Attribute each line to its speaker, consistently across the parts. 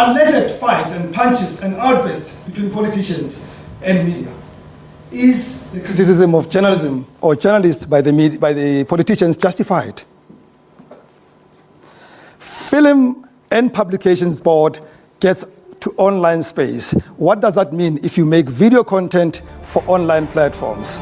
Speaker 1: alleged fights and punches and outbursts between politicians and media? Is the criticism of journalism or journalists by the politicians justified? Film and Publications Board gets to online space. What does that mean if you make video content for online platforms?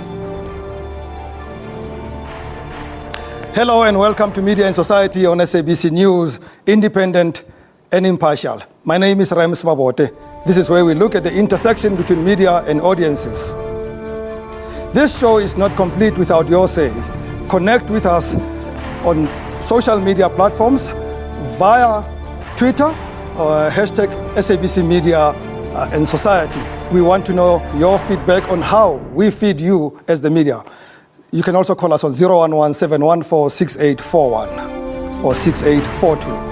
Speaker 1: Hello and welcome to Media and Society on SABC News, independent and impartial. My name is Rams Mabote. This is where we look at the intersection between media and audiences. This show is not complete without your say. Connect with us on social media platforms via Twitter, hashtag SABC Media and Society. We want to know your feedback on how we feed you as the media. You can also call us on 011-714-6841 or 6842.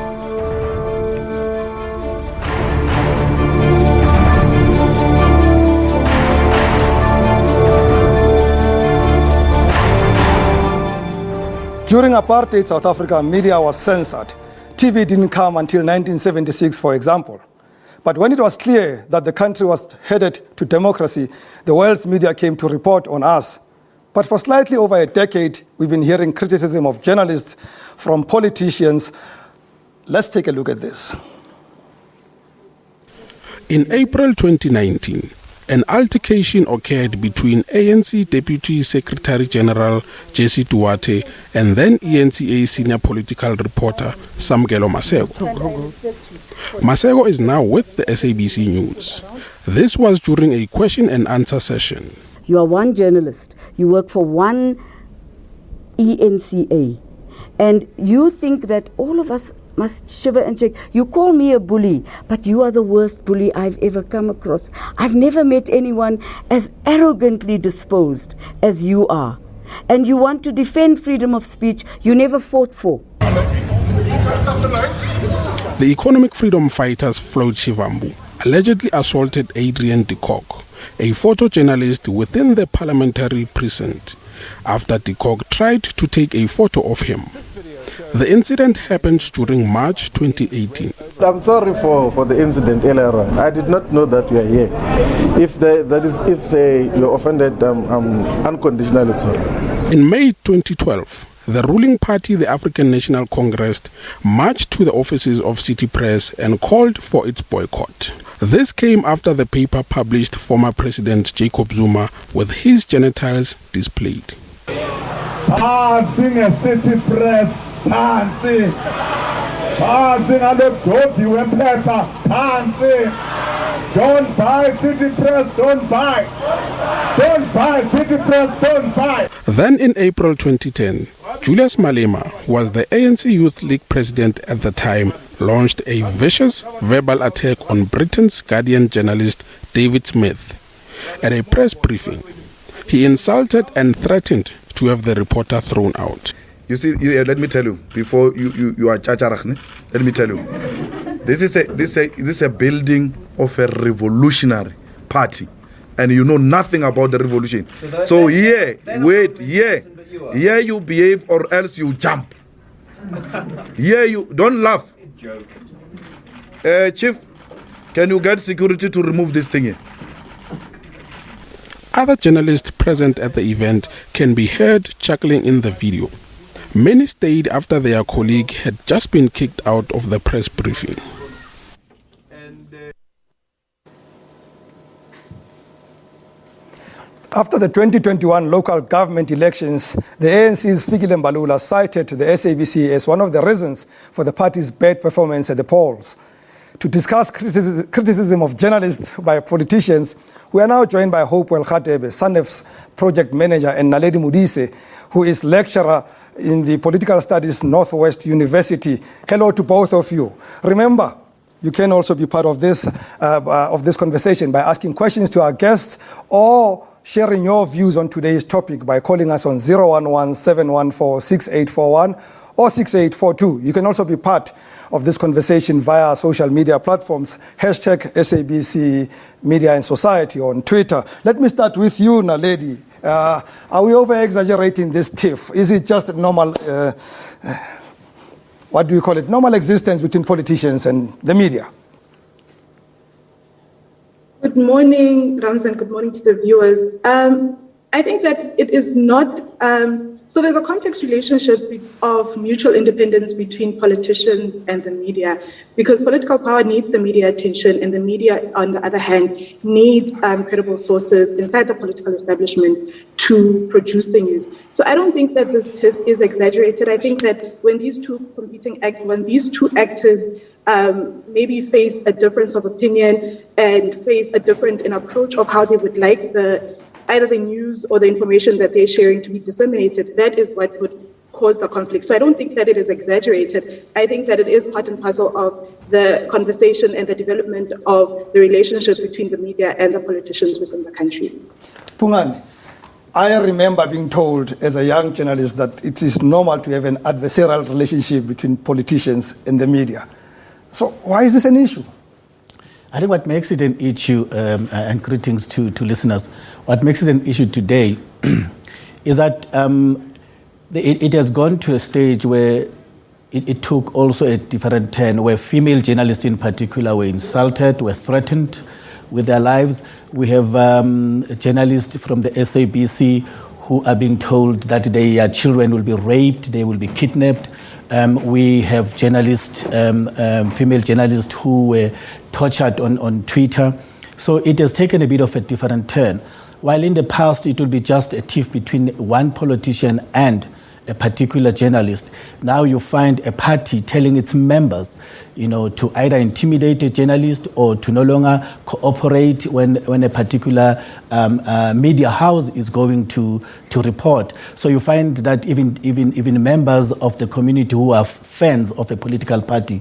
Speaker 1: During apartheid South Africa, media was censored. TV didn't come until 1976, for example. But when it was clear that the country was headed to democracy, the world's media came to report on us. But for slightly over a decade, we've been hearing criticism of journalists from politicians. Let's take a look at this.
Speaker 2: In April 2019, an altercation occurred between ANC Deputy Secretary General Jesse Duarte and then ENCA senior political reporter Samkelo Masego. Masego is now with the SABC News. This was during a question and answer session.
Speaker 3: You are one journalist. You work for one ENCA. And you think that all of us must shiver and shake. You call me a bully, but you are the worst bully I've ever come across. I've never met anyone as arrogantly disposed as you are. And you want to defend freedom of speech you never fought for.
Speaker 2: The economic freedom fighters Floyd Shivambu allegedly assaulted Adrian de Kock, a photojournalist within the parliamentary precinct, after de Kock tried to take a photo of him. The incident happened during March 2018.
Speaker 4: I'm sorry for the incident earlier on. I did not know that you are here. If you're offended, I'm unconditionally sorry.
Speaker 2: In May 2012, the ruling party, the African National Congress, marched to the offices of City Press and called for its boycott. This came after the paper published former President Jacob Zuma with his genitals displayed.
Speaker 5: Phansi City Press, phansi. Phansi ngale dodi wephepha, phansi. Don't buy City Press, don't buy. Don't buy City Press, don't buy.
Speaker 2: Then in April 2010, Julius Malema, who was the ANC Youth League president at the time, launched a vicious verbal attack on Britain's Guardian journalist David Smith. At a press briefing, he insulted and threatened to have the reporter thrown out.
Speaker 6: You see, let me tell you, before you are chacharachne, let me tell you, this is a building of a revolutionary party, and you know nothing about the revolution. So here you behave or else you jump. Here you don't laugh. Chief, can you get security to remove this thing here?
Speaker 2: Other journalists present at the event can be heard chuckling in the video. Many stayed after their colleague had just been kicked out of the press briefing.
Speaker 1: After the 2021 local government elections, the ANC's Fikile Mbalula cited the SABC as one of the reasons for the party's bad performance at the polls. To discuss criticism of journalists by politicians, we are now joined by Hope Welkhatebe, SANEF's project manager, and Naledi Mudise, who is lecturer in the Political Studies Northwest University. Hello to both of you. Remember, you can also be part of this conversation by asking questions to our guests or sharing your views on today's topic by calling us on 011-714-6841 or 6842. You can also be part of this conversation via social media platforms, hashtag SABC Media and Society on Twitter. Let me start with you, Naledi. Are we over-exaggerating this tiff? Is it just normal, what do you call it, normal existence between politicians and the media?
Speaker 7: Good morning, Ramzan. Good morning to the viewers. I think that it is not, so there's a complex relationship of mutual independence between politicians and the media, because political power needs the media attention, and the media, on the other hand, needs credible sources inside the political establishment to produce the news. So I don't think that this tiff is exaggerated. I think that when these two actors maybe face a difference of opinion and face a different approach of how they would like either the news or the information that they're sharing to be disseminated, that is what would cause the conflict. So I don't think that it is exaggerated. I think that it is part and parcel of the conversation and the development of the relationship between the media and the politicians within the country.
Speaker 1: Pungani, I remember being told as a young journalist that it is normal to have an adversarial relationship between politicians and the media. So why is this an issue?
Speaker 8: I think what makes it an issue, and greetings to listeners, what makes it an issue today is that it has gone to a stage where it took also a different turn, where female journalists in particular were insulted, were threatened with their lives. We have journalists from the SABC who are being told that their children will be raped, they will be kidnapped. We have journalists, female journalists who were tortured on Twitter. So it has taken a bit of a different turn. While in the past it would be just a tiff between one politician and a particular journalist, now you find a party telling its members, to either intimidate a journalist or to no longer cooperate when a particular media house is going to report. So you find that even members of the community who are fans of a political party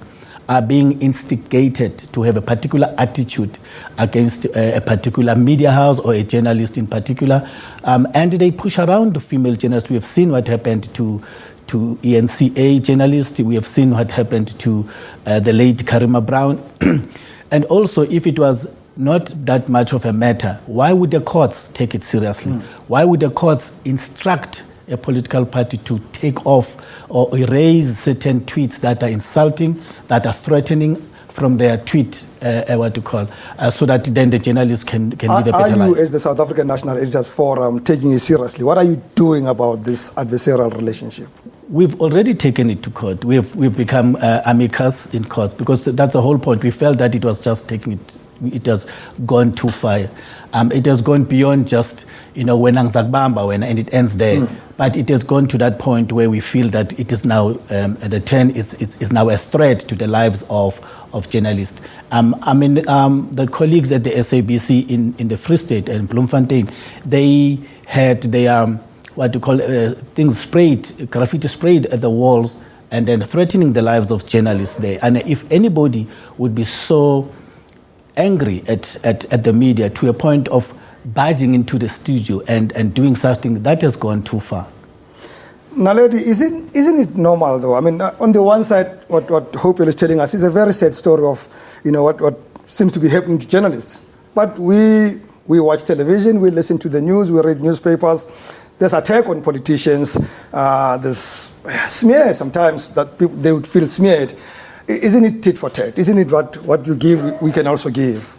Speaker 8: are being instigated to have a particular attitude against a particular media house or a journalist in particular. And they push around the female journalists. We have seen what happened to ENCA journalists. We have seen what happened to the late Karima Brown. And also, if it was not that much of a matter, why would the courts take it seriously? Why would the courts instruct a political party to take off or erase certain tweets that are insulting, that are threatening from their tweet, so that then the journalists can live a better life?
Speaker 1: Are you, as the South African National Editors Forum, taking it seriously? What are you doing about this adversarial relationship?
Speaker 8: We've already taken it to court. We've become amicus in court, because that's the whole point. We felt that it was just it has gone too far. It has gone beyond just, and it ends there. But it has gone to that point where we feel that it is now, the turn is now a threat to the lives of journalists. The colleagues at the SABC in the Free State and Bloemfontein, they had their, things sprayed, graffiti sprayed at the walls and then threatening the lives of journalists there. And if anybody would be so angry at the media to a point of barging into the studio and doing such things, that has gone too far.
Speaker 1: Naledi, isn't it normal though? On the one side, what Hopewell is telling us is a very sad story of, what seems to be happening to journalists. But we watch television, we listen to the news, we read newspapers. There's attack on politicians. There's smear sometimes that they would feel smeared. Isn't it tit for tat? Isn't it what you give, we can also give?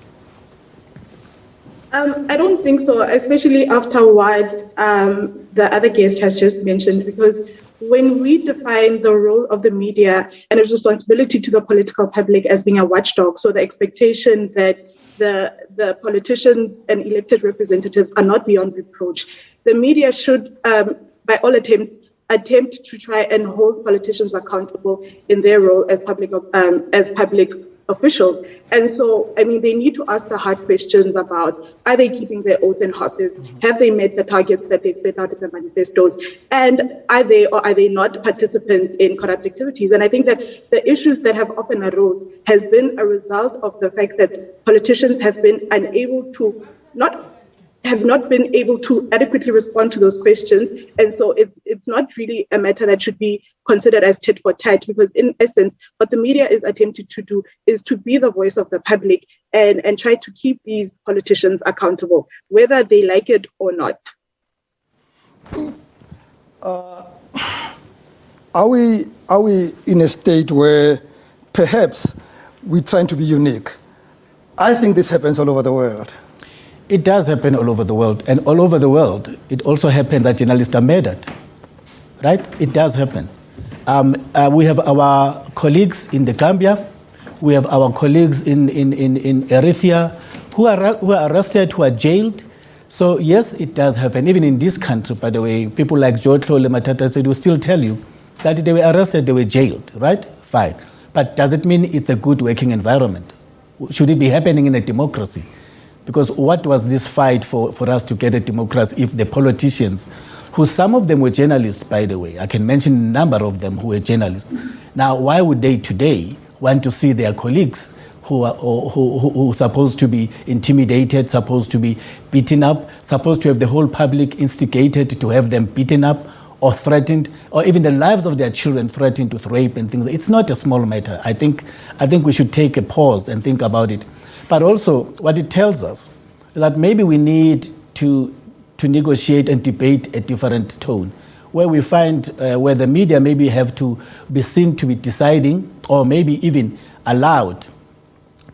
Speaker 7: I don't think so, especially after what the other guest has just mentioned, because when we define the role of the media and its responsibility to the political public as being a watchdog, so the expectation that the politicians and elected representatives are not beyond reproach, the media should, by all attempts, attempt to try and hold politicians accountable in their role as public officials. And so, they need to ask the hard questions about, are they keeping their oath and office? Have they met the targets that they've set out in the manifestos? And are they or are they not participants in corrupt activities? And I think that the issues that have often arose has been a result of the fact that politicians have been unable to have not been able to adequately respond to those questions. And so it's not really a matter that should be considered as tit for tat, because in essence, what the media is attempting to do is to be the voice of the public and try to keep these politicians accountable, whether they like it or not.
Speaker 1: Are we in a state where perhaps we're trying to be unique? I think this happens all over the world.
Speaker 8: It does happen all over the world. And all over the world, it also happens that journalists are murdered. Right? It does happen. We have our colleagues in the Gambia. We have our colleagues in Eritrea who are arrested, who are jailed. So yes, it does happen. Even in this country, by the way, people like George Tlhole Matata said will still tell you that they were arrested, they were jailed, right? Fine. But does it mean it's a good working environment? Should it be happening in a democracy? Because what was this fight for us to get a democracy if the politicians, who some of them were journalists, by the way, I can mention a number of them who were journalists. Now, why would they today want to see their colleagues who are supposed to be intimidated, supposed to be beaten up, supposed to have the whole public instigated to have them beaten up or threatened, or even the lives of their children threatened with rape and things? It's not a small matter. I think we should take a pause and think about it. But also, what it tells us is that maybe we need to negotiate and debate a different tone, where we find where the media maybe have to be seen to be deciding, or maybe even allowed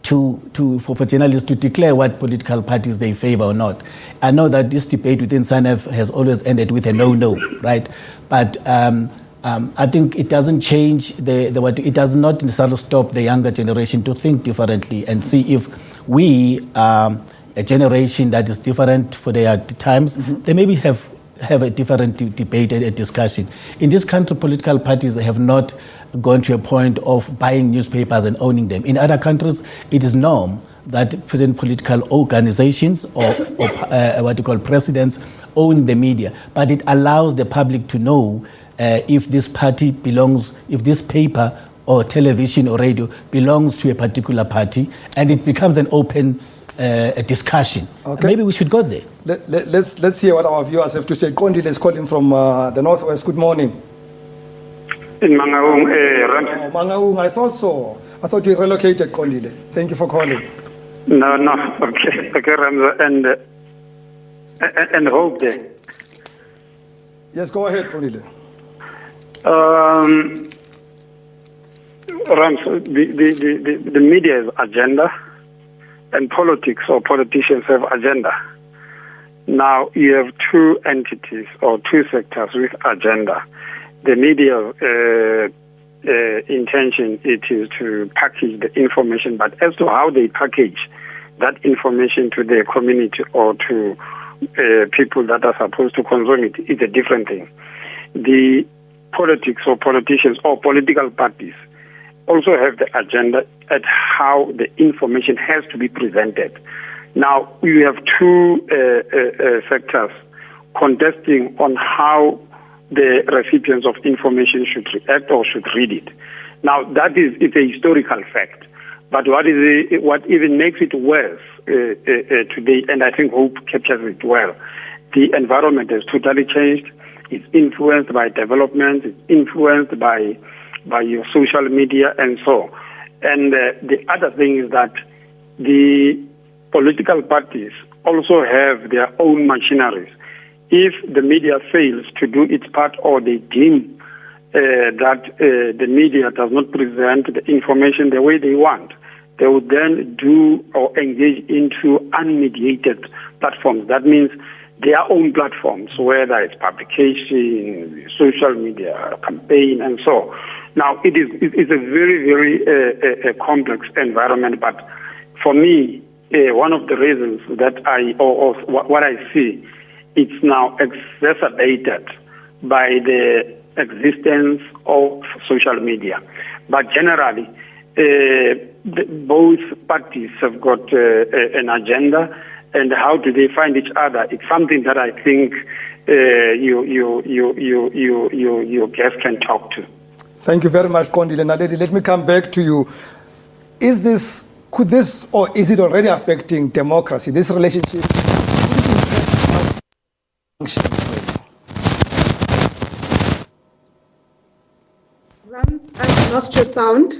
Speaker 8: for journalists to declare what political parties they favor or not. I know that this debate within SANEF has always ended with a no, right? But I think it doesn't change it does not necessarily stop the younger generation to think differently and see if we are a generation that is different for their times. Mm-hmm. They maybe have a different debate and a discussion. In this country, political parties have not gone to a point of buying newspapers and owning them. In other countries, it is norm that present political organizations or what you call presidents own the media, but it allows the public to know if this party belongs, if this paper or television or radio belongs to a particular party, and it becomes an open discussion. Okay. Maybe we should go there.
Speaker 1: Let's hear what our viewers have to say. Kondile is calling from the Northwest. Good morning.
Speaker 9: In Mangaung,
Speaker 1: Mangaung, I thought so. I thought you relocated, Kondile. Thank you for calling.
Speaker 9: No, okay, Ramza, and hope there.
Speaker 1: Yes, go ahead, Kondile.
Speaker 9: Rams, the media's agenda and politics or politicians have agenda. Now you have two entities or two sectors with agenda. The media intention it is to package the information, but as to how they package that information to their community or to people that are supposed to consume it is a different thing. The politics or politicians or political parties also have the agenda at how the information has to be presented. Now, we have two sectors contesting on how the recipients of information should react or should read it. Now, that is it's a historical fact. But what even makes it worse today, and I think Hope captures it well, the environment has totally changed. It's influenced by development. It's influenced by your social media and so. And the other thing is that the political parties also have their own machineries. If the media fails to do its part or they deem that the media does not present the information the way they want, they would then do or engage into unmediated platforms. That means their own platforms, whether it's publication, social media, campaign, and so. Now, it's a very, very complex environment, but for me, one of the reasons that or what I see, it's now exacerbated by the existence of social media. But generally, both parties have got an agenda, and how do they find each other? It's something that I think your guest can talk to.
Speaker 1: Thank you very much, Kondile. Naledi, let me come back to you. Could this, or is it already affecting democracy, this relationship?
Speaker 7: Rams, I lost your sound.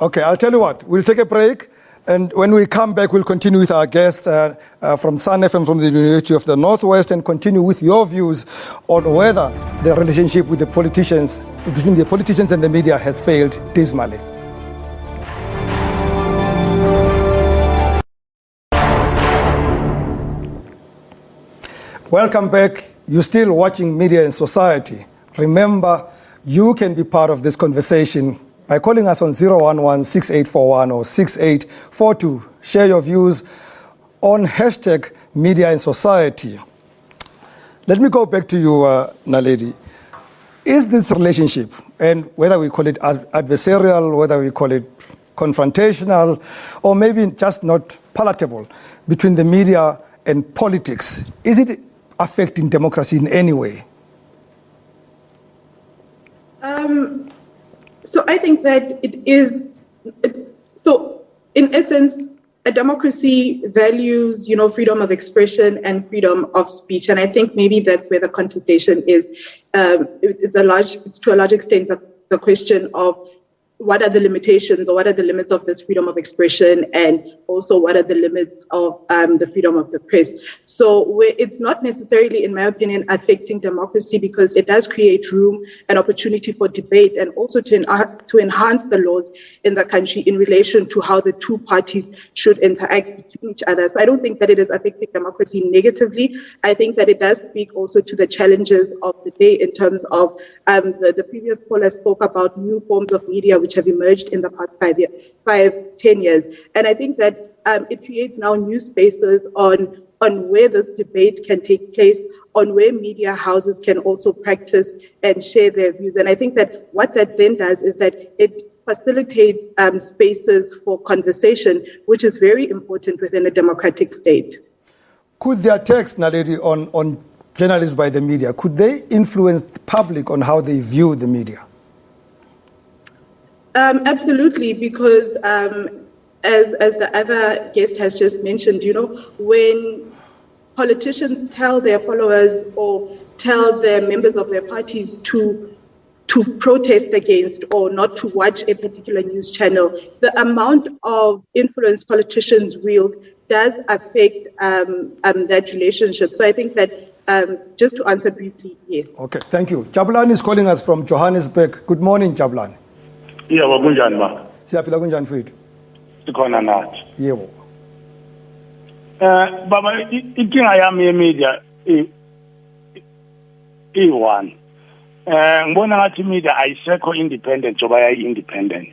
Speaker 1: Okay, I'll tell you what. We'll take a break, and when we come back, we'll continue with our guests from SANEF and from the University of the Northwest, and continue with your views on whether the relationship with the politicians, between the politicians and the media, has failed dismally. Welcome back. You're still watching Media and Society. Remember, you can be part of this conversation by calling us on 011-6841 or 6842. Share your views on hashtag Media and Society. Let me go back to you, Naledi. Is this relationship, and whether we call it adversarial, whether we call it confrontational, or maybe just not palatable, between the media and politics, is it affecting democracy in any way?
Speaker 7: So I think that so in essence, a democracy values, freedom of expression and freedom of speech. And I think maybe that's where the contestation is. It's to a large extent the question of what are the limitations or what are the limits of this freedom of expression, and also what are the limits of the freedom of the press. So it's not necessarily, in my opinion, affecting democracy, because it does create room and opportunity for debate, and also to enhance the laws in the country in relation to how the two parties should interact between each other. So I don't think that it is affecting democracy negatively. I think that it does speak also to the challenges of the day in terms of the previous caller spoke about new forms of media which have emerged in the past 5-10 years. And I think that it creates now new spaces on where this debate can take place, on where media houses can also practice and share their views. And I think that what that then does is that it facilitates spaces for conversation, which is very important within a democratic state.
Speaker 1: Could the attacks, Naledi, on journalists by the media, could they influence the public on how they view the media?
Speaker 7: Absolutely, because as the other guest has just mentioned, when politicians tell their followers or tell their members of their parties to protest against or not to watch a particular news channel, the amount of influence politicians wield does affect that relationship. So I think that just to answer briefly, yes.
Speaker 1: Okay, thank you. Jabulani is calling us from Johannesburg. Good morning, Jabulani.
Speaker 10: Yebo kunjani ma?
Speaker 1: Siyaphila kunjani mfethu?
Speaker 10: Sikhona nathi.
Speaker 1: Yebo.
Speaker 10: Baba inkinga yami yemedia i1. Ngibona ngathi media ayisekho independent njoba yayi independent.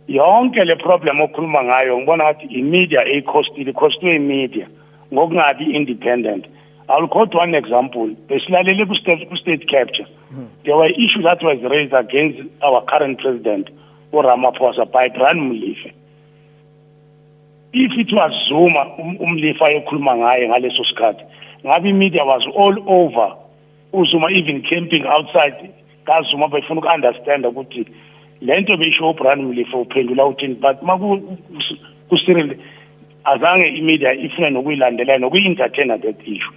Speaker 10: Yonke le problem okhuluma ngayo ngibona ngathi imedia ikhostwe imedia ngokungabi independent. I'll quote one example. Besilalele ku state capture. There were issues that was raised against our current president, Ramaphosa, by Brian Mulife. If it was Zuma, Mulife ekhuluma ngaye ngaleso sikhathi, ngabe media was all over. Uzuma even camping outside. KaZuma befuna ukunderstand ukuthi lento besho Brian Mulife uphendula uthini, but maku azange imedia ifuna nokuyilandela nokuyi-entertain that issue.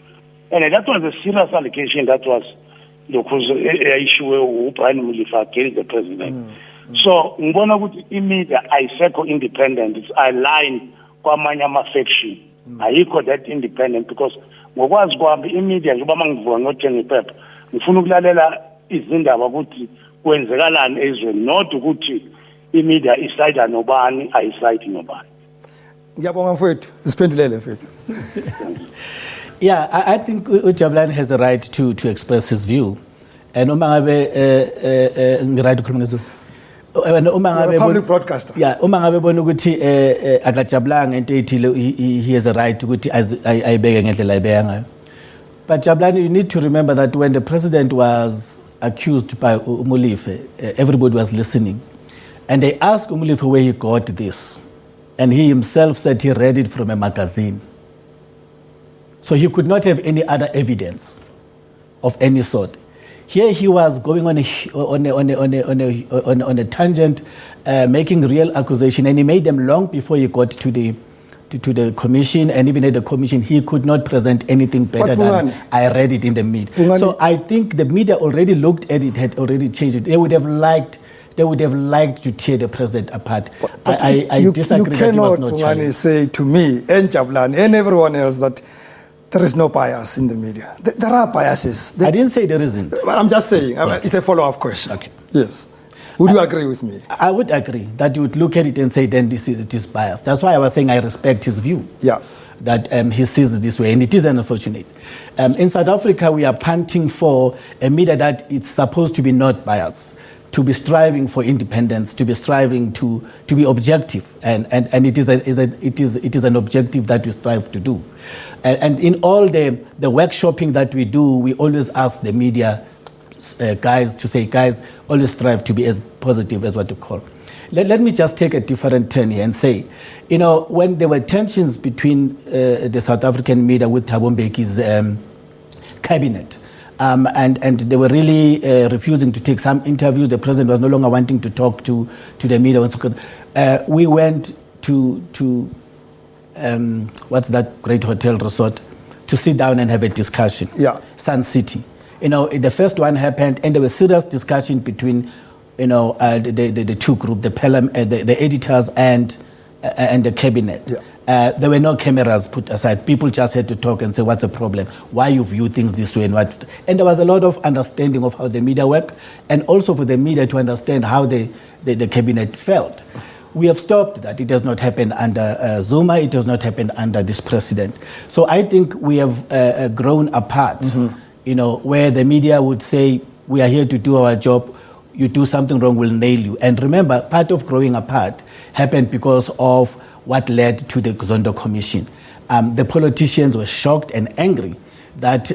Speaker 10: And that was a serious allegation that was issue Brian Mulife against the president. So ngibona ukuthi imedia ayisekho independent, it's aligned kwamanye ama-faction. Ayikho that independent, because ngokwazi kwami imedia njengoba mangivuka ngothenga iphepha ngifuna ukulalela izindaba ukuthi kwenzekalani ezweni, not ukuthi imedia isayida nobani ayisayidi nobani.
Speaker 1: Ngiyabonga mfethu, siphendulele mfethu.
Speaker 8: Yeah, I think Jabulani has a right to express his view. And uma ngabe ngiright ukukhuluma ngezulu. Uma ngabe
Speaker 1: public broadcaster.
Speaker 8: Yeah, uma ngabe bona ukuthi akajabulanga into ethile, he has a right ukuthi ayibeke ngendlela ayibeka ngayo. But Jabulani, you need to remember that when the president was accused by Mulife, everybody was listening. And they asked Mulife where he got this. And he himself said he read it from a magazine. So he could not have any other evidence of any sort. Here he was going on a tangent, making real accusation, and he made them long before he got to the commission, and even at the commission he could not present anything better than I read it in the media. So I think the media already looked at it, had already changed it. They would have liked to tear the president apart. I disagree.
Speaker 1: You cannot,
Speaker 8: that he was not
Speaker 1: Pungani, say to me and Jabulani and everyone else that there is no bias in the media. There are biases.
Speaker 8: I didn't say there isn't.
Speaker 1: But I'm just saying, it's a follow-up question.
Speaker 8: Okay.
Speaker 1: Yes. Would you agree with me?
Speaker 8: I would agree that you would look at it and say, then it is biased. That's why I was saying I respect his view.
Speaker 1: Yeah.
Speaker 8: that he sees it this way, and it is unfortunate. In South Africa, we are punting for a media that it's supposed to be not biased, to be striving for independence, to be striving to be objective, and it is an objective that we strive to do. And in all the workshopping that we do, we always ask the media guys to say, guys, always strive to be as positive as what you call. Let me just take a different turn here and say, when there were tensions between the South African media with Thabo Mbeki's cabinet, and they were really refusing to take some interviews. The president was no longer wanting to talk to the media. We went to what's that great hotel resort to sit down and have a discussion. Yeah, Sun City. The first one happened, and there was serious discussion between the two groups, the editors and the cabinet. Yeah. There were no cameras put aside. People just had to talk and say, what's the problem? Why you view things this way and what? And there was a lot of understanding of how the media work, and also for the media to understand how the cabinet felt. We have stopped that. It has not happened under Zuma. It has not happened under this president. So I think we have grown apart, where the media would say, we are here to do our job. You do something wrong, we'll nail you. And remember, part of growing apart happened because of what led to the Zondo Commission. The politicians were shocked and angry that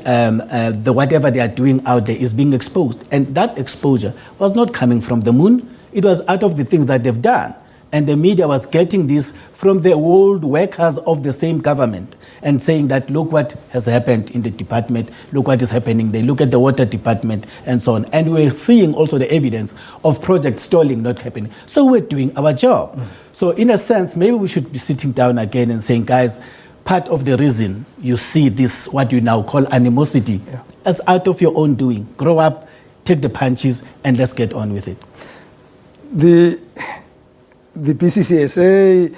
Speaker 8: whatever they are doing out there is being exposed. And that exposure was not coming from the moon. It was out of the things that they've done. And the media was getting this from the old workers of the same government and saying that, look what has happened in the department, look what is happening there, look at the water department, and so on. And we're seeing also the evidence of Project Stalling not happening. So we're doing our job. So in a sense, maybe we should be sitting down again and saying, guys, part of the reason you see this, what you now call animosity, that's out of your own doing. Grow up, take the punches, and let's get on with it.
Speaker 1: The PCCSA,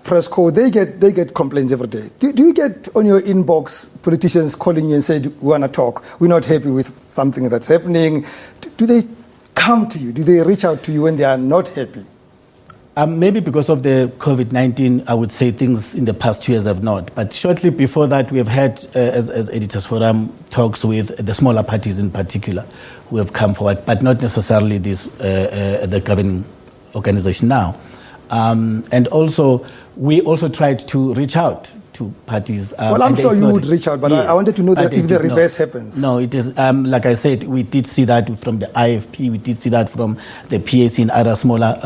Speaker 1: press code, they get complaints every day. Do you get on your inbox politicians calling you and say, we want to talk, we're not happy with something that's happening? Do they come to you? Do they reach out to you when they are not happy?
Speaker 8: Maybe because of the COVID-19, I would say things in the past 2 years have not. But shortly before that, we have had, as Editors Forum, talks with the smaller parties in particular who have come forward, but not necessarily the governing organization now. And also, we also tried to reach out to parties.
Speaker 1: Well, I'm sure you would reach out, but yes, I wanted to know that if the reverse happens.
Speaker 8: No, it is, like I said, we did see that from the IFP, we did see that from the PAC and other smaller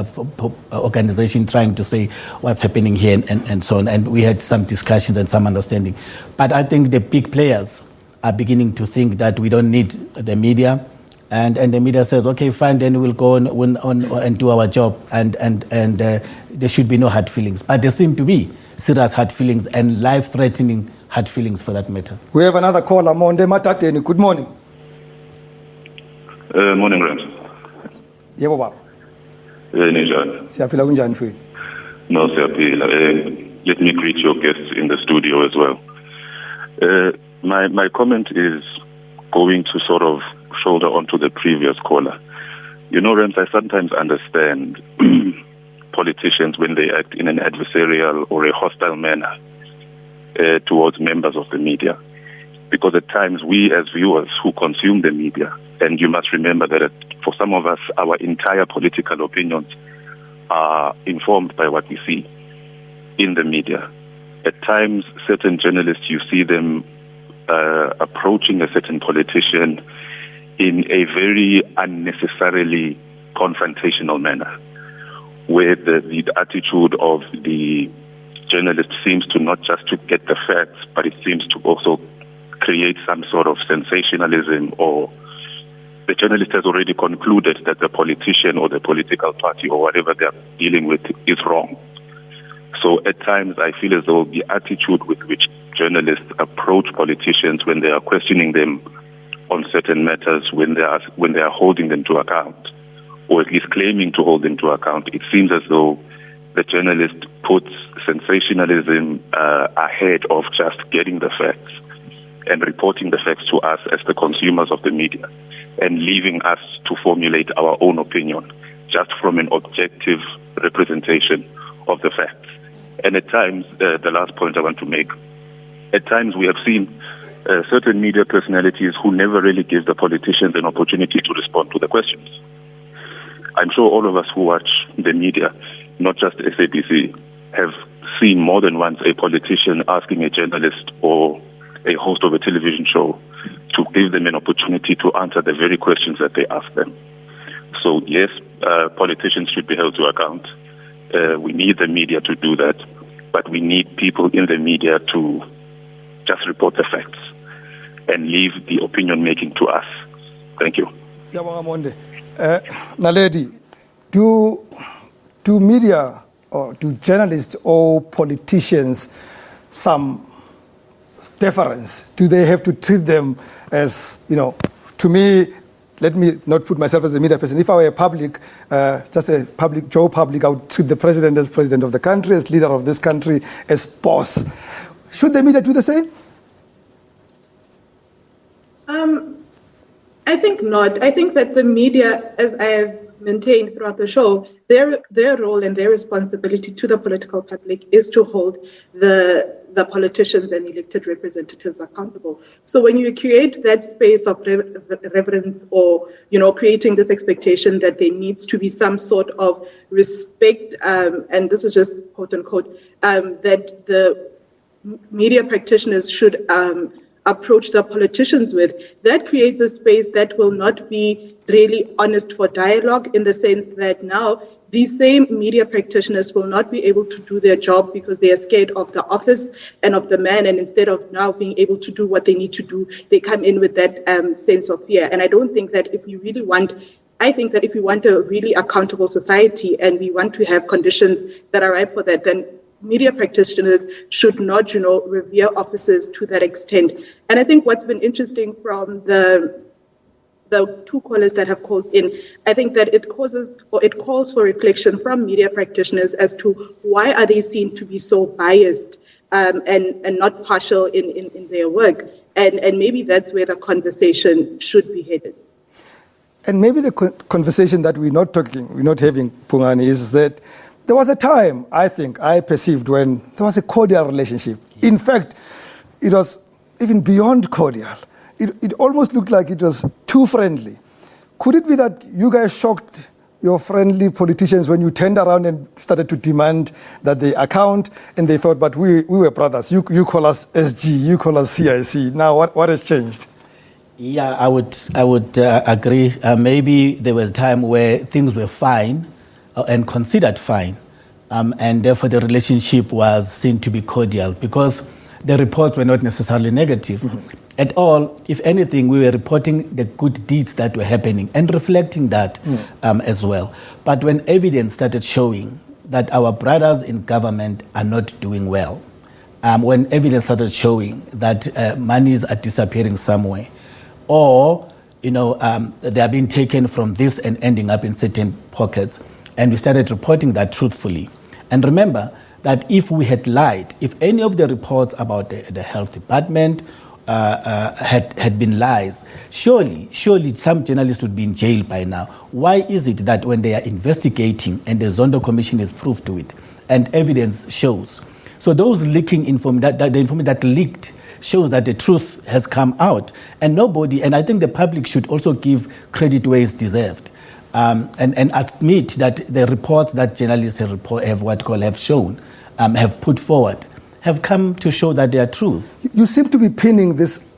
Speaker 8: organizations trying to say what's happening here and so on. And we had some discussions and some understanding. But I think the big players are beginning to think that we don't need the media. And the media says, okay, fine, then we'll go on and do our job, and there should be no hard feelings. But there seem to be serious hard feelings and life-threatening hard feelings for that matter.
Speaker 1: We have another caller, Monde Matateni. Good morning.
Speaker 11: Morning, Rams.
Speaker 1: Yebo baba.
Speaker 11: Ninjani?
Speaker 1: Siyaphila kunjani mfowethu?
Speaker 11: No, siyaphila. Let me greet your guests in the studio as well. My comment is going to sort of shoulder onto the previous caller. Rams, I sometimes understand politicians when they act in an adversarial or a hostile manner towards members of the media. Because at times we as viewers who consume the media, and you must remember that for some of us, our entire political opinions are informed by what we see in the media. At times, certain journalists, you see them approaching a certain politician in a very unnecessarily confrontational manner, where the attitude of the journalist seems to not just to get the facts, but it seems to also create some sort of sensationalism, or the journalist has already concluded that the politician or the political party or whatever they're dealing with is wrong. So at times I feel as though the attitude with which journalists approach politicians when they are questioning them on certain matters, when they are holding them to account, or at least claiming to hold them to account, it seems as though the journalist puts sensationalism ahead of just getting the facts and reporting the facts to us as the consumers of the media, and leaving us to formulate our own opinion just from an objective representation of the facts. And at times, the last point I want to make, at times we have seen certain media personalities who never really give the politicians an opportunity to respond to the questions. I'm sure all of us who watch the media, not just SABC, have seen more than once a politician asking a journalist or a host of a television show to give them an opportunity to answer the very questions that they ask them. So yes, politicians should be held to account. We need the media to do that, but we need people in the media to just report the facts and leave the opinion making to us. Thank you.
Speaker 1: Naledi, do media or do journalists owe politicians some deference? Do they have to treat them as, to me, let me not put myself as a media person. If I were a public, just a public, Joe Public, I would treat the president as president of the country, as leader of this country, as boss. Should the media do the same?
Speaker 7: I think not. I think that the media, as I have maintained throughout the show, their role and their responsibility to the political public is to hold the politicians and elected representatives accountable. So when you create that space of reverence or, creating this expectation that there needs to be some sort of respect, and this is just quote unquote, that the media practitioners should approach the politicians with, that creates a space that will not be really honest for dialogue, in the sense that now these same media practitioners will not be able to do their job because they are scared of the office and of the man, and instead of now being able to do what they need to do, they come in with that sense of fear. And I don't think that if we really want, I think that if we want a really accountable society and we want to have conditions that are ripe for that, then media practitioners should not, revere officers to that extent. And I think what's been interesting from the two callers that have called in, I think that it calls for reflection from media practitioners as to why are they seen to be so biased and not partial in their work. And maybe that's where the conversation should be headed.
Speaker 1: And maybe the conversation that we're not having, Pungani, is that there was a time, I think, I perceived when there was a cordial relationship. In fact, it was even beyond cordial. It almost looked like it was too friendly. Could it be that you guys shocked your friendly politicians when you turned around and started to demand that they account, and they thought, but we were brothers. You call us SG, you call us CIC. Now what has changed?
Speaker 8: Yeah, I would agree. Maybe there was a time where things were fine and considered fine, and therefore the relationship was seen to be cordial because the reports were not necessarily negative. Mm-hmm. At all, if anything, we were reporting the good deeds that were happening and reflecting that as well. But when evidence started showing that our brothers in government are not doing well, when evidence started showing that monies are disappearing somewhere, or they are being taken from this and ending up in certain pockets, and we started reporting that truthfully. And remember that if we had lied, if any of the reports about the health department had been lies, surely some journalists would be in jail by now. Why is it that when they are investigating and the Zondo Commission is proof to it and evidence shows, so those leaking information, the information that leaked shows that the truth has come out, and I think the public should also give credit where it's deserved, and admit that the reports that journalists have shown, have put forward, have come to show that they are true.
Speaker 1: You seem to be pinning this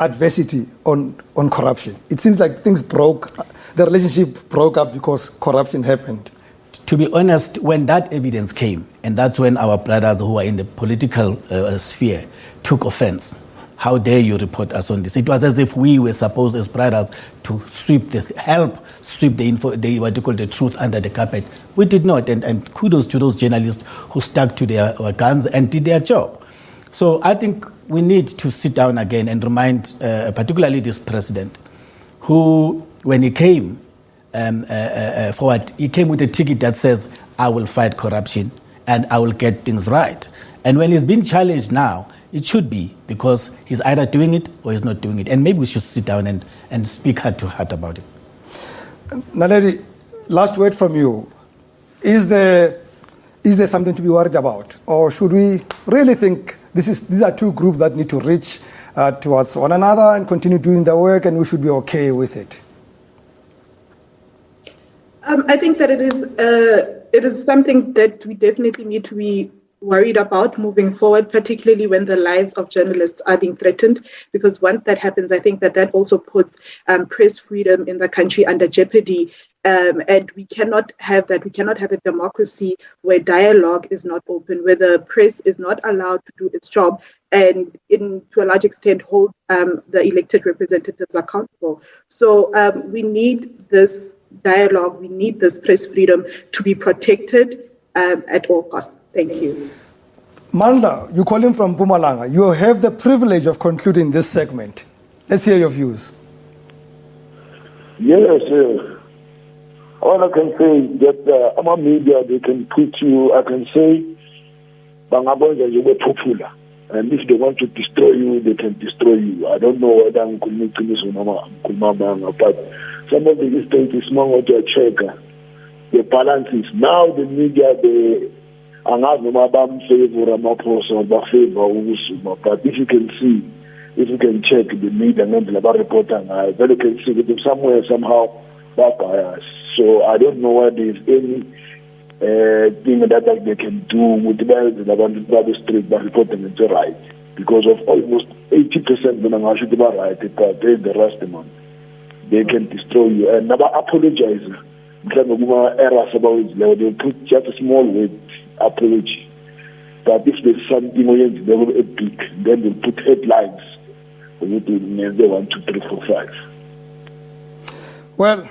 Speaker 1: adversity on corruption. It seems like things broke, the relationship broke up because corruption happened.
Speaker 8: To be honest, when that evidence came, and that's when our brothers who are in the political sphere took offense. How dare you report us on this? It was as if we were supposed as brothers to sweep the truth under the carpet. We did not, and kudos to those journalists who stuck to their guns and did their job. So I think we need to sit down again and remind, particularly this president, who, when he came forward, he came with a ticket that says, I will fight corruption and I will get things right. And when he's been challenged now, it should be because he's either doing it or he's not doing it. And maybe we should sit down and speak heart to heart about it.
Speaker 1: Naledi, last word from you. Is there is there something to be worried about? Or should we really think these are two groups that need to reach towards one another and continue doing the work, and we should be okay with it?
Speaker 7: I think that it is something that we definitely need to be worried about moving forward, particularly when the lives of journalists are being threatened, because once that happens, I think that also puts press freedom in the country under jeopardy. And we cannot have that. We cannot have a democracy where dialogue is not open, where the press is not allowed to do its job and to a large extent hold the elected representatives accountable. So we need this dialogue, we need this press freedom to be protected at all costs. Thank you.
Speaker 1: Mandla, you call him from Mpumalanga. You have the privilege of concluding this segment. Let's hear your views.
Speaker 12: Yes, all I can say is that our media, they can put you, I can say, and if they want to destroy you, they can destroy you. I don't know whether I'm going to but some of the states is more to check the balances. Now the media, they are not favor but if you can see, if you can check the media and the reporting, I very can see that somewhere, somehow, that bias. So I don't know whether there's any thing that they can do with the street by reporting it right. Because of almost 80% when I'm actually right, the rest of them, they can destroy you. And never apologize. Errors about it, they put just a small word, apology. But if there's something they will big, then they'll put headlines. They 1, 2, 3, 4, 5.
Speaker 1: Well,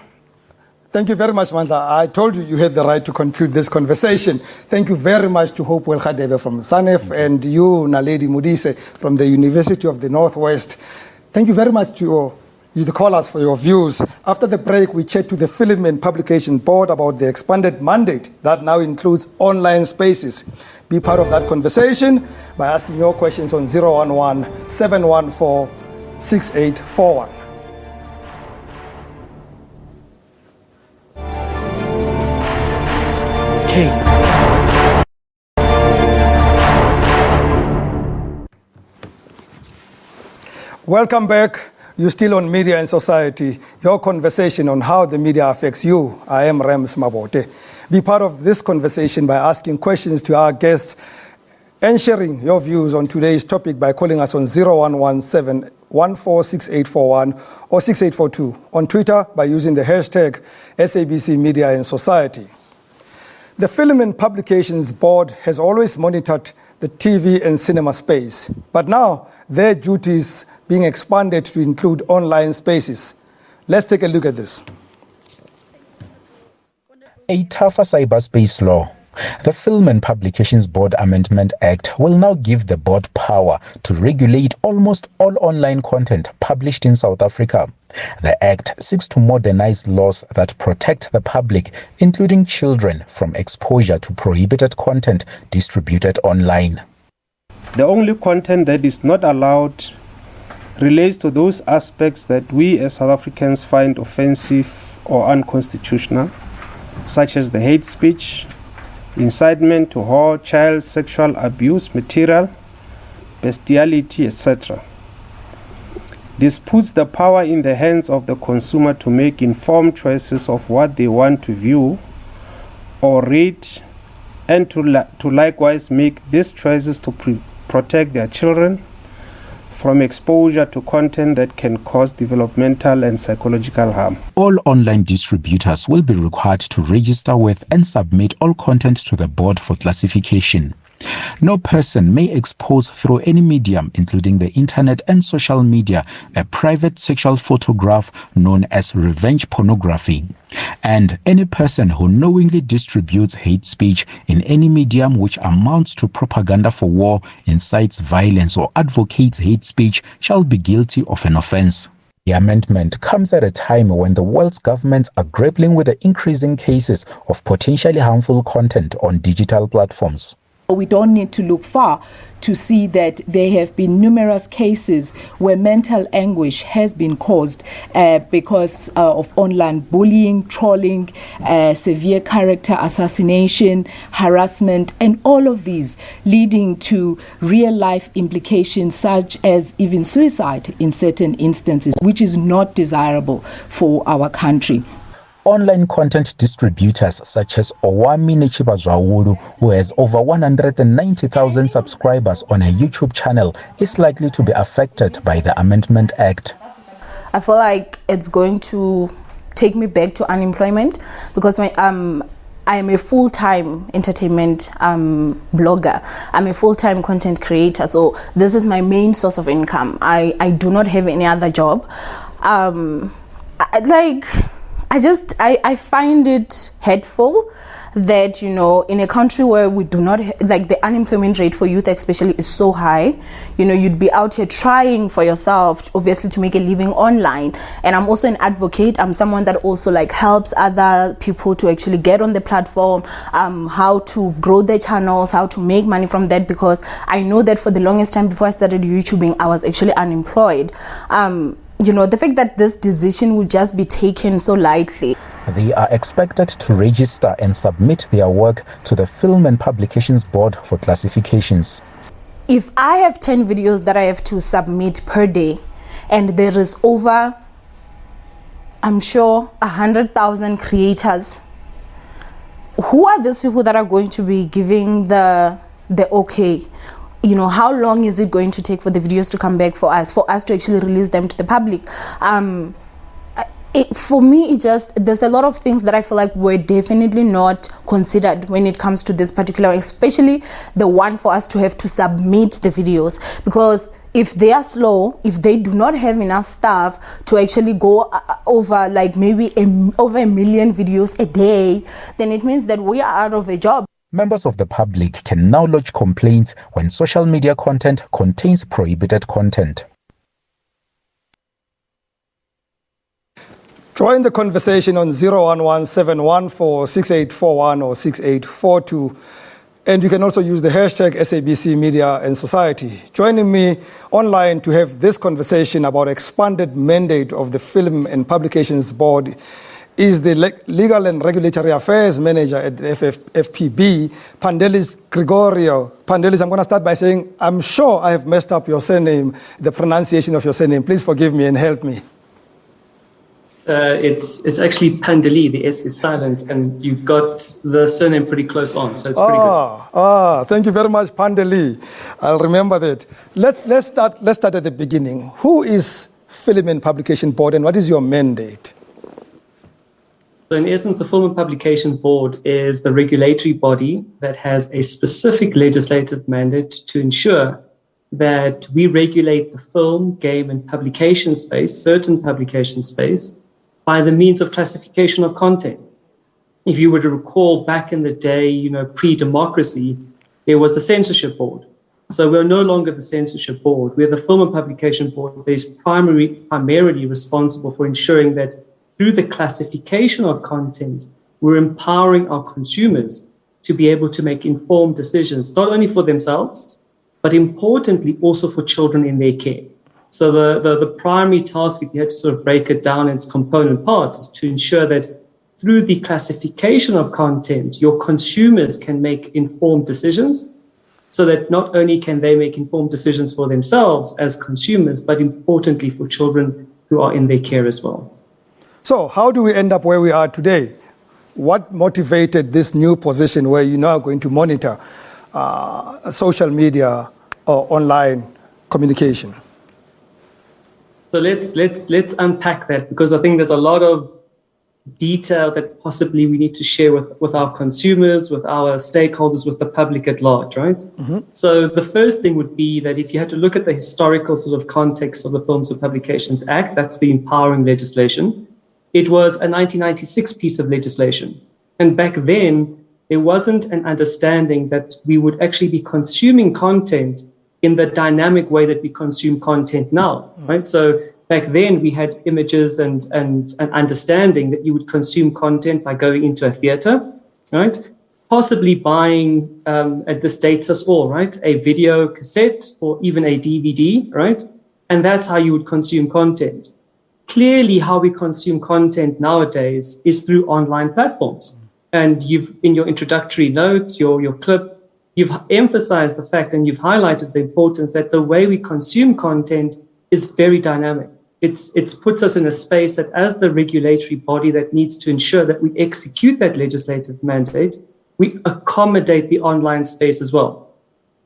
Speaker 1: thank you very much, Mandla. I told you had the right to conclude this conversation. Thank you very much to Hope Welkhadebe from SANEF and you, Naledi Mudise, from the University of the Northwest. Thank you very much to you, the callers, for your views. After the break, we chat to the Film and Publication Board about the expanded mandate that now includes online spaces. Be part of that conversation by asking your questions on 011-714-6841. Welcome back. You're still on Media and Society, your conversation on how the media affects you. I am Rems Mabote. Be part of this conversation by asking questions to our guests and sharing your views on today's topic by calling us on 0117-146841 or 6842. On Twitter by using the hashtag SABC Media and Society. The Film and Publications Board has always monitored the TV and cinema space, but now their duties being expanded to include online spaces. Let's take a look at this.
Speaker 13: A tougher cyberspace law. The Film and Publications Board Amendment Act will now give the board power to regulate almost all online content published in South Africa. The act seeks to modernize laws that protect the public, including children, from exposure to prohibited content distributed online.
Speaker 14: The only content that is not allowed relates to those aspects that we as South Africans find offensive or unconstitutional, such as the hate speech, incitement to horror, child sexual abuse material, bestiality, etc. This puts the power in the hands of the consumer to make informed choices of what they want to view or read, and to likewise make these choices to protect their children from exposure to content that can cause developmental and psychological harm.
Speaker 13: All online distributors will be required to register with and submit all content to the board for classification. No person may expose through any medium, including the internet and social media, a private sexual photograph known as revenge pornography. And any person who knowingly distributes hate speech in any medium which amounts to propaganda for war, incites violence, or advocates hate speech shall be guilty of an offense. The amendment comes at a time when the world's governments are grappling with the increasing cases of potentially harmful content on digital platforms.
Speaker 15: We don't need to look far to see that there have been numerous cases where mental anguish has been caused because of online bullying, trolling, severe character assassination, harassment, and all of these leading to real-life implications such as even suicide in certain instances, which is not desirable for our country.
Speaker 13: Online content distributors such as Owami Nechibazwawulu, who has over 190,000 subscribers on a YouTube channel, is likely to be affected by the Amendment Act.
Speaker 16: I feel like it's going to take me back to unemployment because I am a full-time entertainment blogger. I'm a full-time content creator, so this is my main source of income. I do not have any other job. I find it hurtful that, you know, in a country where we do not, like the unemployment rate for youth especially is so high, you know, you'd be out here trying for yourself, obviously, to make a living online. And I'm also an advocate. I'm someone that also like helps other people to actually get on the platform, how to grow their channels, how to make money from that, because I know that for the longest time before I started YouTubing, I was actually unemployed. You know, the fact that this decision will just be taken so lightly.
Speaker 13: They are expected to register and submit their work to the Film and Publications Board for classifications.
Speaker 16: If I have 10 videos that I have to submit per day, and there is over, I'm sure, 100,000 creators, who are these people that are going to be giving the okay? You know, how long is it going to take for the videos to come back for us to actually release them to the public? For me, there's a lot of things that I feel like were definitely not considered when it comes to this particular, especially the one for us to have to submit the videos. Because if they are slow, if they do not have enough staff to actually go over like maybe over 1 million videos a day, then it means that we are out of a job.
Speaker 13: Members of the public can now lodge complaints when social media content contains prohibited content.
Speaker 1: Join the conversation on 011-714-6841 or 6842. And you can also use the hashtag SABC Media and Society. Joining me online to have this conversation about expanded mandate of the Film and Publications Board is the Legal and Regulatory Affairs Manager at the FPB, Pandelis Gregorio. Pandelis, I'm going to start by saying, I'm sure I have messed up your surname, the pronunciation of your surname. Please forgive me and help me.
Speaker 17: It's actually Pandeli. The S is silent, and you got the surname pretty close on, so it's pretty good.
Speaker 1: Thank you very much, Pandeli. I'll remember that. Let's start at the beginning. Who is Film and Publication Board, and what is your mandate?
Speaker 17: So in essence, the Film and Publication Board is the regulatory body that has a specific legislative mandate to ensure that we regulate the film, game, and publication space, certain publication space, by the means of classification of content. If you were to recall back in the day, pre-democracy, there was the censorship board. So we're no longer the censorship board. We're the Film and Publication Board that is primarily responsible for ensuring that through the classification of content, we're empowering our consumers to be able to make informed decisions, not only for themselves, but importantly also for children in their care. So the primary task, if you had to sort of break it down in its component parts, is to ensure that through the classification of content, your consumers can make informed decisions, so that not only can they make informed decisions for themselves as consumers, but importantly for children who are in their care as well.
Speaker 1: So how do we end up where we are today? What motivated this new position where you're now going to monitor social media or online communication?
Speaker 17: So let's unpack that, because I think there's a lot of detail that possibly we need to share with our consumers, with our stakeholders, with the public at large, right? Mm-hmm. So the first thing would be that if you had to look at the historical sort of context of the Films and Publications Act, that's the empowering legislation. It was a 1996 piece of legislation. And back then, there wasn't an understanding that we would actually be consuming content in the dynamic way that we consume content now, right? So back then we had images and an understanding that you would consume content by going into a theater, right? possibly buying at this data store, right, a video cassette or even a DVD, right? And that's how you would consume content. Clearly, how we consume content nowadays is through online platforms. And you've, in your introductory notes, your clip, you've emphasized the fact and you've highlighted the importance that the way we consume content is very dynamic. It puts us in a space that, as the regulatory body that needs to ensure that we execute that legislative mandate, we accommodate the online space as well.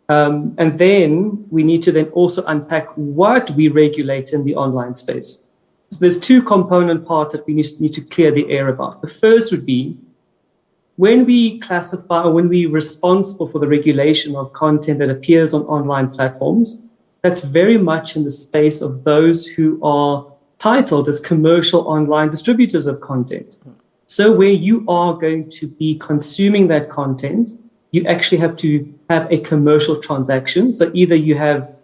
Speaker 17: And then we need to then also unpack what we regulate in the online space. So there's two component parts that we need to clear the air about. The first would be when we classify or when we're responsible for the regulation of content that appears on online platforms, that's very much in the space of those who are titled as commercial online distributors of content. So where you are going to be consuming that content, you actually have to have a commercial transaction. So either you have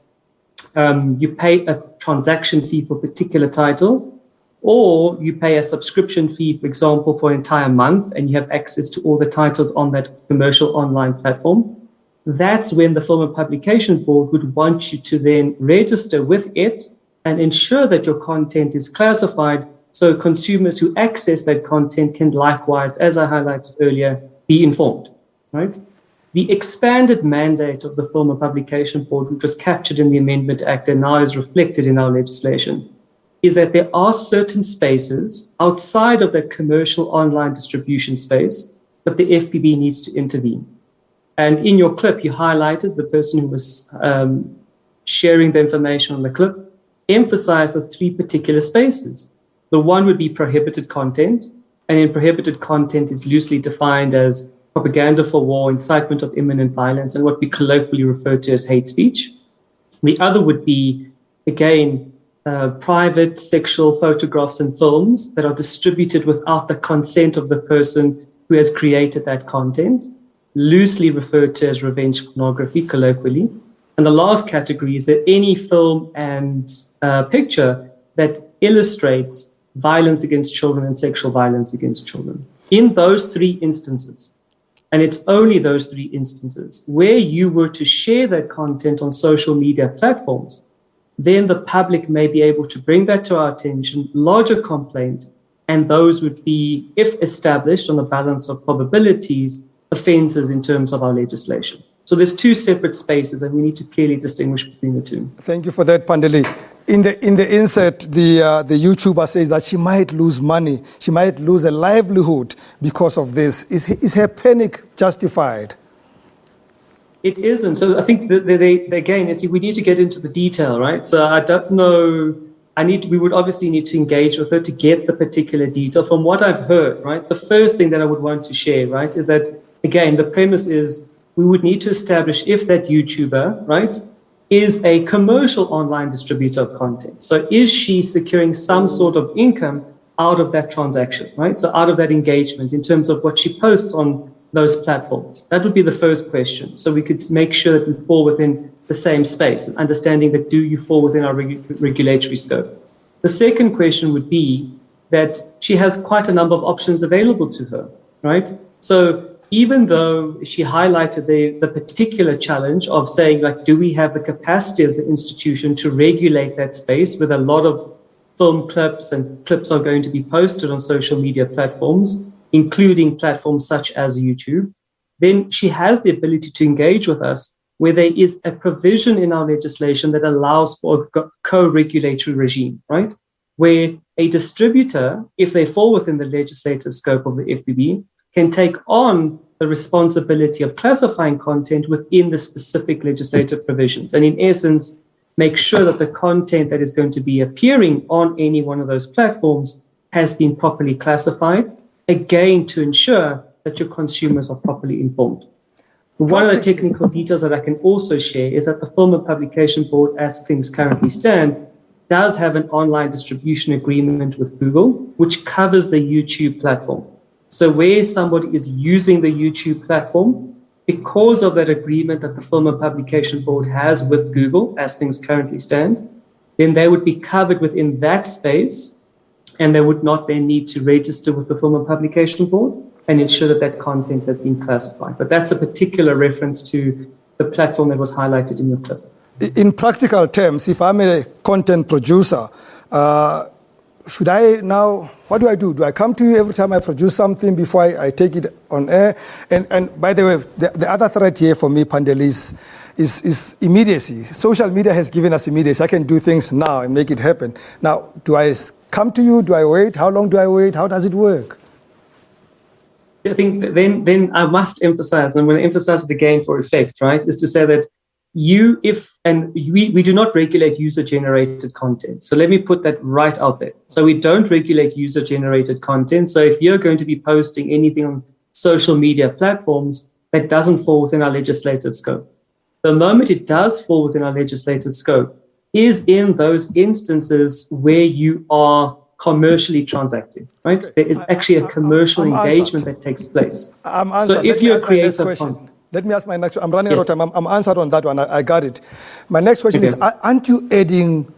Speaker 17: you pay a transaction fee for a particular title, or you pay a subscription fee, for example, for an entire month, and you have access to all the titles on that commercial online platform. That's when the Film and Publication Board would want you to then register with it and ensure that your content is classified so consumers who access that content can likewise, as I highlighted earlier, be informed, right? The expanded mandate of the Film and Publication Board, which was captured in the Amendment Act and now is reflected in our legislation, is that there are certain spaces outside of that commercial online distribution space that the FPB needs to intervene. And in your clip, you highlighted the person who was sharing the information on the clip, emphasized the three particular spaces. The one would be prohibited content, and in prohibited content is loosely defined as propaganda for war, incitement of imminent violence, and what we colloquially refer to as hate speech. The other would be, again, private sexual photographs and films that are distributed without the consent of the person who has created that content, loosely referred to as revenge pornography, colloquially. And the last category is that any film and picture that illustrates violence against children and sexual violence against children. In those three instances, and it's only those three instances, where you were to share that content on social media platforms, then the public may be able to bring that to our attention, lodge a complaint, and those would be, if established on the balance of probabilities, offences in terms of our legislation. So there's two separate spaces, and we need to clearly distinguish between the two.
Speaker 1: Thank you for that, Pandeli. In the insert, the YouTuber says that she might lose money, she might lose a livelihood because of this. Is her panic justified?
Speaker 17: It isn't. So I think that again, we need to get into the detail, right? So I don't know. We would obviously need to engage with her to get the particular detail. From what I've heard, right, the first thing that I would want to share, right, is that, again, the premise is we would need to establish if that YouTuber, right, is a commercial online distributor of content. So is she securing some sort of income out of that transaction, right? So out of that engagement in terms of what she posts on those platforms. That would be the first question. So we could make sure that we fall within the same space and understanding that do you fall within our regulatory scope. The second question would be that she has quite a number of options available to her, right? So even though she highlighted the particular challenge of saying, like, do we have the capacity as the institution to regulate that space with a lot of film clips, and clips are going to be posted on social media platforms, including platforms such as YouTube, then she has the ability to engage with us where there is a provision in our legislation that allows for a co-regulatory regime, right? Where a distributor, if they fall within the legislative scope of the FPB, can take on the responsibility of classifying content within the specific legislative provisions. And in essence, make sure that the content that is going to be appearing on any one of those platforms has been properly classified, again, to ensure that your consumers are properly informed. One of the technical details that I can also share is that the Film and Publication Board, as things currently stand, does have an online distribution agreement with Google, which covers the YouTube platform. So where somebody is using the YouTube platform, because of that agreement that the Film and Publication Board has with Google, as things currently stand, then they would be covered within that space, and they would not then need to register with the Film and Publication Board. and ensure that that content has been classified. But that's a particular reference to the platform that was highlighted in your clip.
Speaker 1: In practical terms, if I'm a content producer, should I now, what do I do? Do I come to you every time I produce something before I take it on air? And by the way, the other threat here for me, Pandeli, is immediacy. Social media has given us immediacy. I can do things now and make it happen. Now, do I come to you? Do I wait? How long do I wait? How does it work?
Speaker 17: I think then I must emphasize, and I'm going to emphasize it again for effect, right, is to say that we do not regulate user-generated content. So let me put that right out there. So we don't regulate user-generated content. So if you're going to be posting anything on social media platforms, that doesn't fall within our legislative scope. The moment it does fall within our legislative scope is in those instances where you are commercially transacting, right? There is actually a commercial engagement that takes place. So if you're a creator...
Speaker 1: Let me ask my next. I'm running out of time. I'm answered on that one. I got it. My next question is: aren't you adding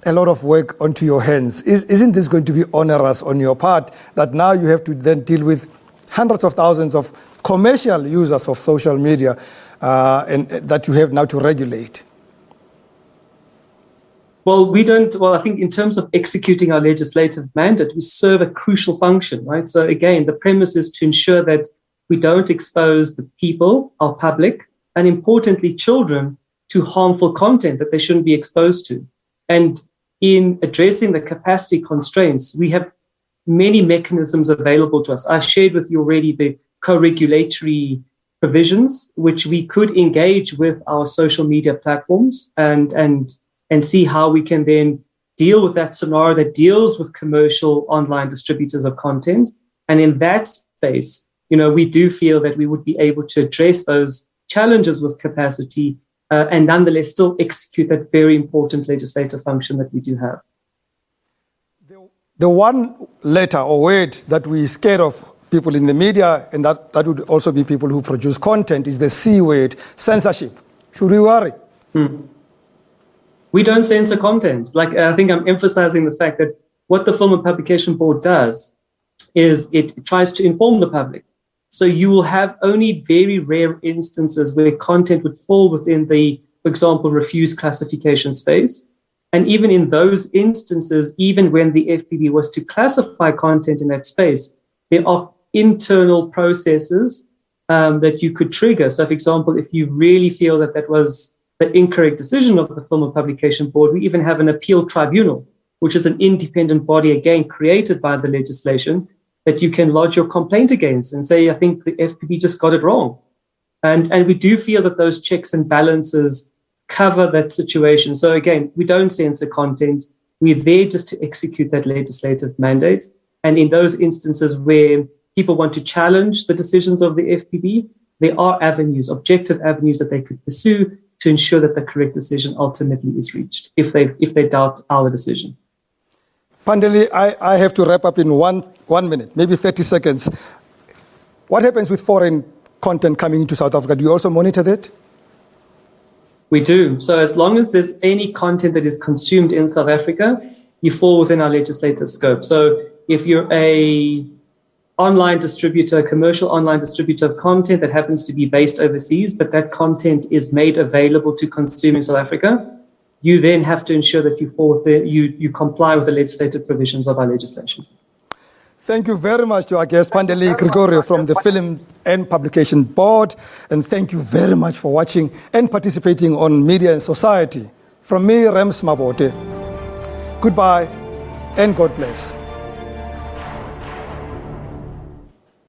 Speaker 1: a lot of work onto your hands? Isn't this going to be onerous on your part? That now you have to then deal with hundreds of thousands of commercial users of social media, and that you have now to regulate.
Speaker 17: Well, we don't. Well, I think in terms of executing our legislative mandate, we serve a crucial function, right? So again, the premise is to ensure that we don't expose the people, our public, and importantly, children, to harmful content that they shouldn't be exposed to. And in addressing the capacity constraints, we have many mechanisms available to us. I shared with you already the co-regulatory provisions, which we could engage with our social media platforms and see how we can then deal with that scenario that deals with commercial online distributors of content. And in that space, we do feel that we would be able to address those challenges with capacity and nonetheless still execute that very important legislative function that we do have.
Speaker 1: The one letter or word that we're scared of, people in the media, and that would also be people who produce content, is the C word, censorship. Should we worry?
Speaker 17: We don't censor content. I think I'm emphasizing the fact that what the Film and Publication Board does is it tries to inform the public. So you will have only very rare instances where content would fall within the, for example, refused classification space. And even in those instances, even when the FPB was to classify content in that space, there are internal processes that you could trigger. So, for example, if you really feel that that was the incorrect decision of the Film and Publication Board, we even have an appeal tribunal, which is an independent body, again, created by the legislation, that you can lodge your complaint against and say, I think the FPB just got it wrong. And we do feel that those checks and balances cover that situation. So again, we don't censor content. We're there just to execute that legislative mandate. And in those instances where people want to challenge the decisions of the FPB, there are avenues, objective avenues that they could pursue to ensure that the correct decision ultimately is reached if they doubt our decision.
Speaker 1: Pandeli, I have to wrap up in one minute, maybe 30 seconds. What happens with foreign content coming into South Africa? Do you also monitor that?
Speaker 17: We do. So as long as there's any content that is consumed in South Africa, you fall within our legislative scope. So if you're a online distributor, commercial online distributor of content that happens to be based overseas, but that content is made available to consume in South Africa, you then have to ensure that you comply with the legislative provisions of our legislation.
Speaker 1: Thank you very much to our guest, Pandeli Gregorio from the Film and Publication Board. And thank you very much for watching and participating on Media and Society. From me, Rems Mabote, goodbye and God bless.